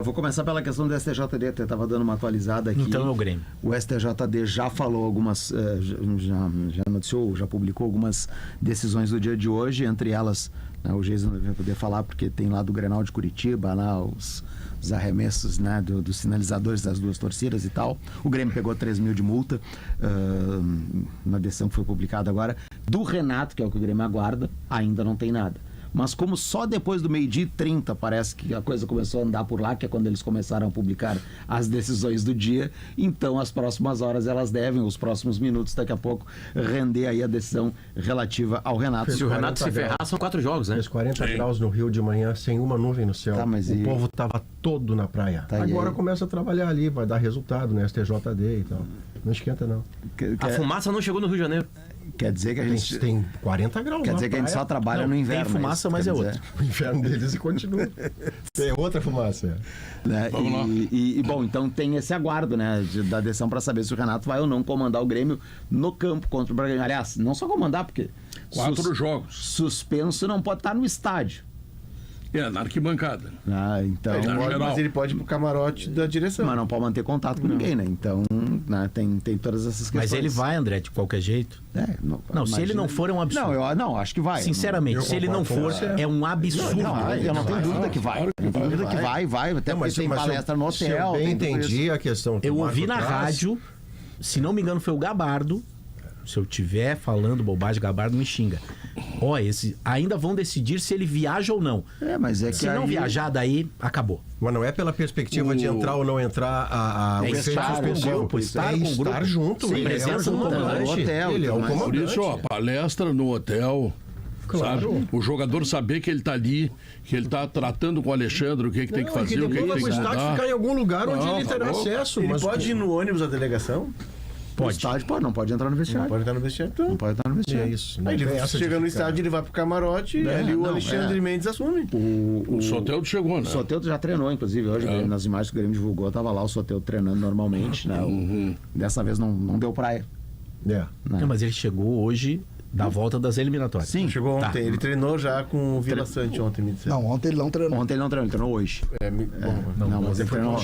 Eu vou começar pela questão do STJD, eu estava dando uma atualizada aqui. Então é o Grêmio. O STJD já falou algumas, já noticiou, já publicou algumas decisões do dia de hoje, entre elas, né, o Geisa não vai poder falar porque tem lá do Grenal de Curitiba, lá os arremessos, né, dos sinalizadores das duas torcidas e tal. O Grêmio pegou 3 mil de multa na decisão que foi publicada agora. Do Renato, que é o que o Grêmio aguarda, ainda não tem nada. Mas como só depois do 12h30 parece que a coisa começou a andar por lá, que é quando eles começaram a publicar as decisões do dia, então as próximas horas elas devem, os próximos minutos daqui a pouco, render aí a decisão relativa ao Renato. Se o Renato se ferrar, são 4 jogos, né? Fez 40 graus no Rio de manhã, sem uma nuvem no céu. Tá, mas o povo tava todo na praia. Tá, agora começa a trabalhar ali, vai dar resultado, né? STJD e tal. Não esquenta, não. A fumaça não chegou no Rio de Janeiro. Quer dizer que a gente tem 40 graus. Quer dizer que a gente só trabalha no inverno. Tem fumaça, mas é outra. O inverno deles continua. Tem outra fumaça. Né? Vamos lá. Bom, então tem esse aguardo, né, da decisão para saber se o Renato vai ou não comandar o Grêmio no campo contra o Bragantino. Aliás, não só comandar, porque 4 jogos. Suspenso não pode estar no estádio. Na arquibancada. Então, mas ele pode ir pro camarote da direção. Mas não pode manter contato com ninguém, né? Então, né, tem todas essas questões. Mas ele vai, André, de qualquer jeito. Não, se ele não for, é um absurdo. Não, acho que vai. Sinceramente, se ele não for, é um absurdo. Eu não tenho dúvida que vai. Eu tenho dúvida que vai. Até porque tem palestra no hotel. Se eu bem entendi a questão. Eu ouvi na rádio, se não me engano foi o Gabardo. Se eu estiver falando bobagem, Gabardo me xinga. Esse ainda vão decidir se ele viaja ou não. Mas é que se não viajar, daí acabou. Mas não é pela perspectiva de entrar ou não entrar estar com o grupo, estar junto. Sim, presença no comandante. Ele é o comandante. Por isso, palestra no hotel. Claro. Sabe? O jogador saber que ele está ali, que ele está tratando com o Alexandre, o que tem que fazer, o que tem que mudar. Ficar em algum lugar onde ele terá acesso. Ele pode ir no ônibus da delegação? Pode. Estádio, não pode entrar no vestiário. Não pode entrar no vestiário, então. Não pode entrar no vestiário. É isso. Aí ele chega no estádio, ele vai pro camarote e ali o Alexandre Mendes assume. O Soteldo chegou, né? O Soteldo já treinou, inclusive, hoje, nas imagens que o Grêmio divulgou, tava lá o Soteldo treinando normalmente, né? Dessa vez não deu praia. Não, mas ele chegou hoje da volta das eliminatórias. Sim. Chegou ontem. Ele treinou já com o Vila Sante ontem, me disseram. Não, ontem ele não treinou. Ontem ele não treinou, ele treinou hoje. Mas ele treinou.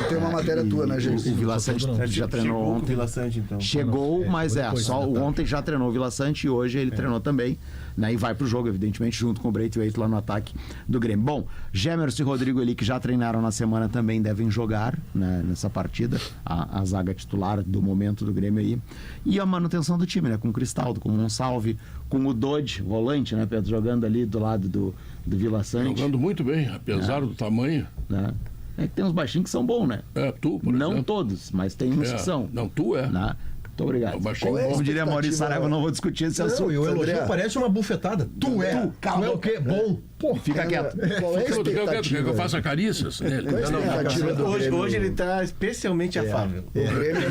Tem uma matéria tua, né, gente? O Vila Sante já treinou ontem. Com o Vila Sante, então. Chegou, mas só ontem já treinou o Vila Sante e hoje ele treinou também, né? E vai pro jogo, evidentemente, junto com o Braithwaite lá no ataque do Grêmio. Bom, Gemerson e Rodrigo ali, que já treinaram na semana, também devem jogar, né, nessa partida, a zaga titular do momento do Grêmio aí. E a manutenção do time, né? Com o Cristaldo, com o Monsalve, com o Dodge, volante, né, Pedro? Jogando ali do lado do Vila Sante. Jogando muito bem, apesar do tamanho. Né? É que tem uns baixinhos que são bons, né? Tu, por exemplo. Não todos, mas tem uns que são. Não, tu é. Né? Muito obrigado. Como diria Maurício Saraiva, eu não vou discutir esse assunto. E o elogio parece uma bufetada. Tu é o quê? Bom. Fica quieto. Qual é a Quer que eu expectativa? faça carícias nele? Hoje ele está especialmente afável. O Grêmio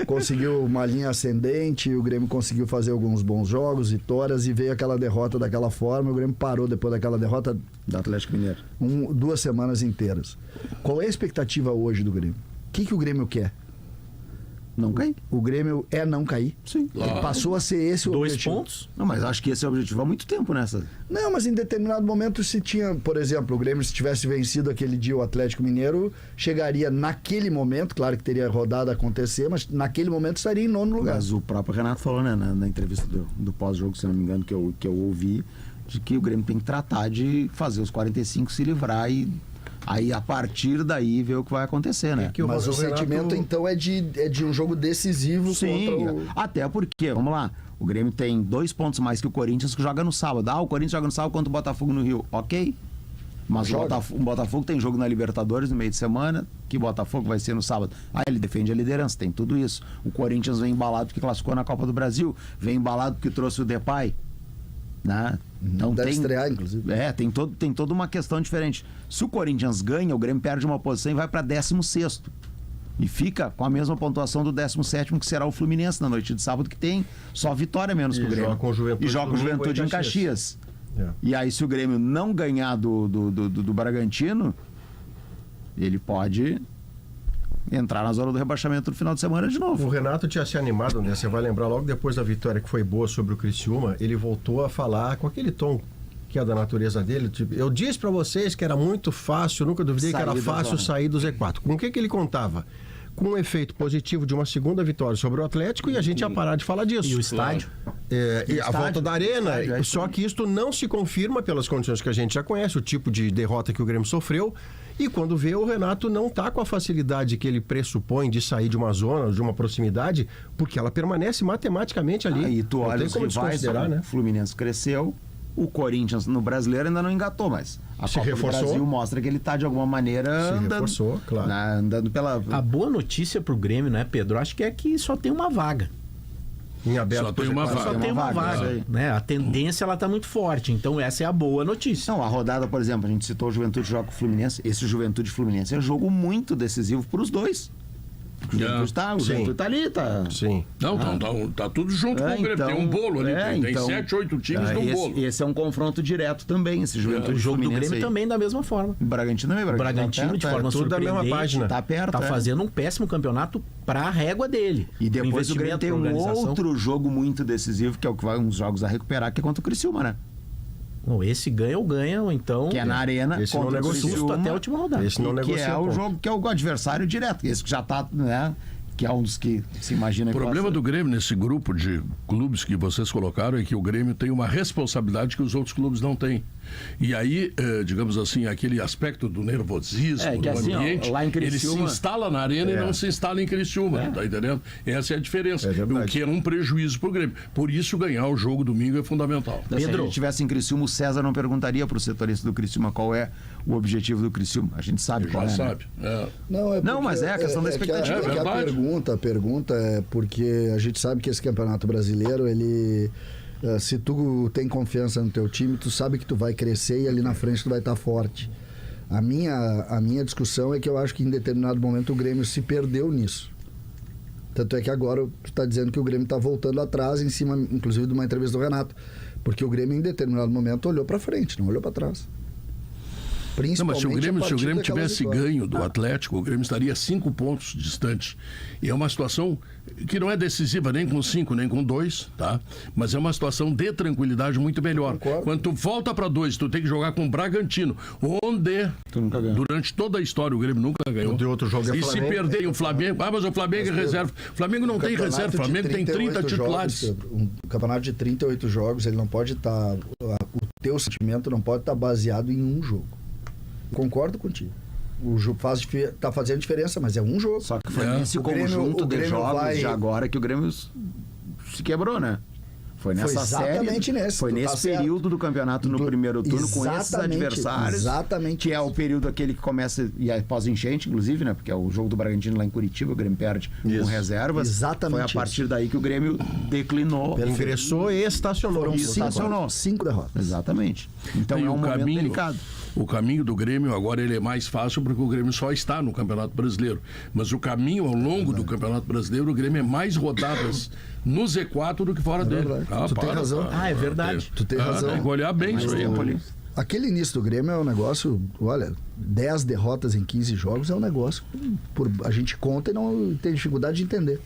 conseguiu uma linha ascendente, o Grêmio conseguiu fazer alguns bons jogos, vitórias, e veio aquela derrota daquela forma. O Grêmio parou depois daquela derrota do Atlético Mineiro. 2 semanas inteiras. Qual é a expectativa hoje do Grêmio? O que o Grêmio quer? Não cair. O Grêmio é não cair. Sim. Ele passou a ser esse o 2 objetivo. pontos? Não, mas acho que esse é o objetivo há muito tempo nessa. Não, mas em determinado momento, se tinha, por exemplo, o Grêmio, se tivesse vencido aquele dia o Atlético Mineiro, chegaria naquele momento, claro que teria rodada a acontecer, mas naquele momento estaria em 9º lugar. Mas o próprio Renato falou, né, na entrevista do pós-jogo, se não me engano, que eu ouvi, de que o Grêmio tem que tratar de fazer os 45 se livrar e aí a partir daí ver o que vai acontecer, né? Mas o sentimento então é de um jogo decisivo. Sim, contra o... até porque, vamos lá, o Grêmio tem 2 pontos mais que o Corinthians, que joga no sábado. O Corinthians joga no sábado contra o Botafogo no Rio, ok? Mas o Botafogo tem jogo na Libertadores no meio de semana, que Botafogo vai ser no sábado. Ele defende a liderança, tem tudo isso. O Corinthians vem embalado porque classificou na Copa do Brasil, vem embalado porque trouxe o Depay, né? Então deve estrear, inclusive. Tem toda uma questão diferente. Se o Corinthians ganha, o Grêmio perde uma posição e vai para 16º. E fica com a mesma pontuação do 17º, que será o Fluminense na noite de sábado, que tem só vitória menos que o Grêmio. E joga com o Juventude em Caxias. E aí, se o Grêmio não ganhar do Bragantino, ele pode entrar na zona do rebaixamento no final de semana de novo. O Renato tinha se animado, né? Você vai lembrar, logo depois da vitória que foi boa sobre o Criciúma, ele voltou a falar com aquele tom que é da natureza dele. Tipo, eu disse para vocês que era muito fácil, nunca duvidei que era fácil sair do Z4. Com o que ele contava? Com um efeito positivo de uma segunda vitória sobre o Atlético e a gente ia parar de falar disso. E o estádio? E a volta da arena. Só que isto não se confirma pelas condições que a gente já conhece, o tipo de derrota que o Grêmio sofreu. E quando vê, o Renato não está com a facilidade que ele pressupõe de sair de uma zona, de uma proximidade, porque ela permanece matematicamente ali. E tu olha os rivais, né? O Fluminense cresceu, o Corinthians no Brasileiro ainda não engatou, mas a Copa do Brasil mostra que ele está de alguma maneira andando pela... A boa notícia pro Grêmio, né, Pedro? Acho que é que só tem uma vaga. Em aberto, só tem uma vaga. Só tem uma vaga, né? A tendência ela tá muito forte, então essa é a boa notícia. Não, a rodada, por exemplo, a gente citou o Juventude joga com o Fluminense. Esse Juventude Fluminense é um jogo muito decisivo para os dois. O Juventude tá ali, tá. Sim. Não, tá tudo junto com o Grêmio. Tem um bolo ali, tem 7, 8 times no bolo. Esse é um confronto direto também, esse Juventude. O jogo do Fluminense Grêmio também da mesma forma. O Bragantino também, O Bragantino de forma tudo da mesma surpreendente, página. Tá perto, tá fazendo um péssimo campeonato pra régua dele. E depois o Grêmio tem um organização. outro jogo muito decisivo, que é o que vai uns jogos a recuperar, que é contra o Criciúma, né? Bom, esse ganha ou ganha, ou então... Que é na arena, esse não contra o negocia. Criciúma, até a última rodada. Esse não que negocia é o ponto. jogo que é o adversário direto. Esse que já tá, né? Que é um dos que se imagina... O problema do Grêmio nesse grupo de clubes que vocês colocaram é que o Grêmio tem uma responsabilidade que os outros clubes não têm. E aí, digamos assim, aquele aspecto do nervosismo, do assim, ambiente, lá em ele Criciúma... se instala na arena e não se instala em Criciúma, tá entendendo? Essa é a diferença. O que era um prejuízo pro Grêmio. Por isso, ganhar o jogo domingo é fundamental. Se a gente estivesse em Criciúma, o César não perguntaria pro setorista do Criciúma qual é o objetivo do Criciúma. A gente sabe qual é. Já sabe. Não, mas é a questão da expectativa. A pergunta é porque a gente sabe que esse Campeonato Brasileiro, ele... Se tu tem confiança no teu time, tu sabe que tu vai crescer e ali na frente tu vai estar forte. A minha discussão é que eu acho que em determinado momento o Grêmio se perdeu nisso. Tanto é que agora tu está dizendo que o Grêmio está voltando atrás, em cima, inclusive, de uma entrevista do Renato. Porque o Grêmio, em determinado momento, olhou para frente, não olhou para trás. Não, mas se o Grêmio tivesse vitória. ganho do Atlético, o Grêmio estaria 5 pontos distante. E é uma situação que não é decisiva nem com 5, nem com 2, tá? Mas é uma situação de tranquilidade muito melhor. Quando tu volta para 2, tu tem que jogar com o Bragantino, onde durante toda a história o Grêmio nunca ganhou. De outro jogo é e Flamengo. Se perder o Flamengo, mas o Flamengo é reserva. O Flamengo não tem reserva, o Flamengo tem 30 titulares. Um campeonato de 38 jogos, ele não pode estar... O teu sentimento não pode estar baseado em um jogo. Concordo contigo. O jogo tá fazendo diferença, mas é um jogo. Só que foi nesse conjunto de jogos de agora que o Grêmio se quebrou, né? Foi nessa exatamente série. Nesse. Foi nesse período do campeonato no primeiro turno com esses adversários. Exatamente. Que é o período aquele que começa e após enchente, inclusive, né? Porque é o jogo do Bragantino lá em Curitiba, o Grêmio perde com reservas. Exatamente. Foi a partir daí que o Grêmio declinou. Ingressou e estacionou. Foram 5 derrotas. Exatamente. Então é um momento delicado. O caminho do Grêmio agora ele é mais fácil porque o Grêmio só está no Campeonato Brasileiro. Mas o caminho ao longo do Campeonato Brasileiro, o Grêmio é mais rodadas no Z4 do que fora dele. Tu tem razão. É verdade. Tu tem razão. Tem que olhar bem isso aí. Aquele início do Grêmio é um negócio, olha, 10 derrotas em 15 jogos é um negócio, a gente conta e não tem dificuldade de entender.